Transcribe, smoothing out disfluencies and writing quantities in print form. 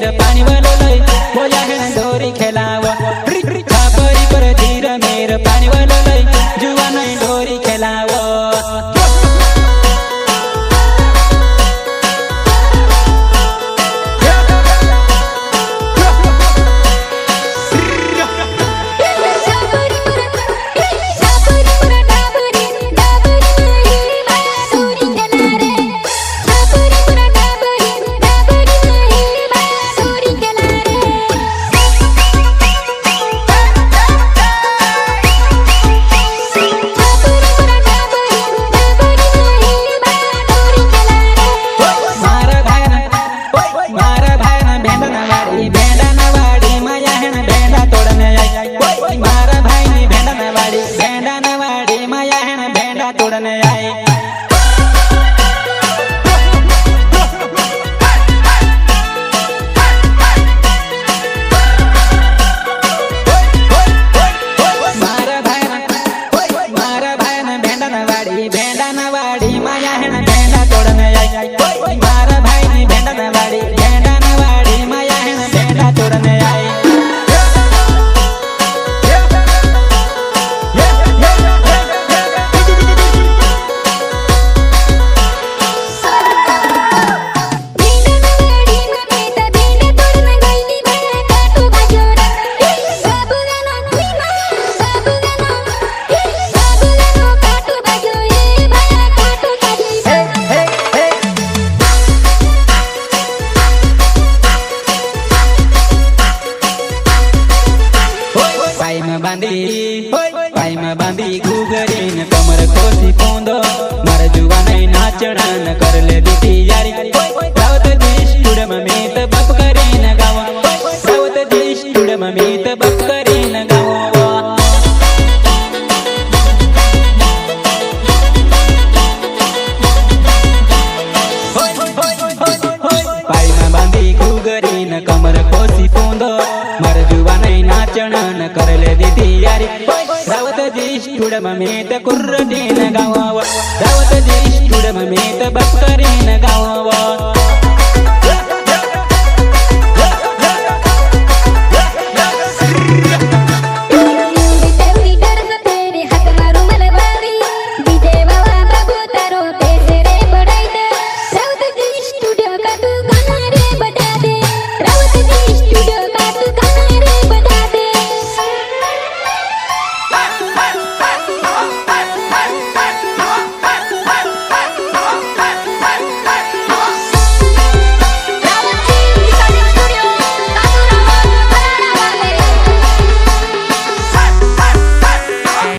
मेर पानी वालो लई बोया है डोरी खेलाव छापरी पर धीर मेर पानी वालो लई जुआ नहीं डोरी खेलाव पाई में बांधी घूगरीन कमर खोसी पोंदो मार जुआ नहीं नाचड़न कर ले दी तैयारी रावत जी स्टूडियो में मीत बप करीन गावा रावत जी स्टूडियो में मीत बप करीन गावा पाई में बांधी घूगरीन कमर खोसी पोंदो मार जुआ नहीं नाचड़न कर ले दी तैयारी रावत जी स्टूडियो में मीत कुर्रदीन गावा रावत जी स्टूडियो में मीत बप करीन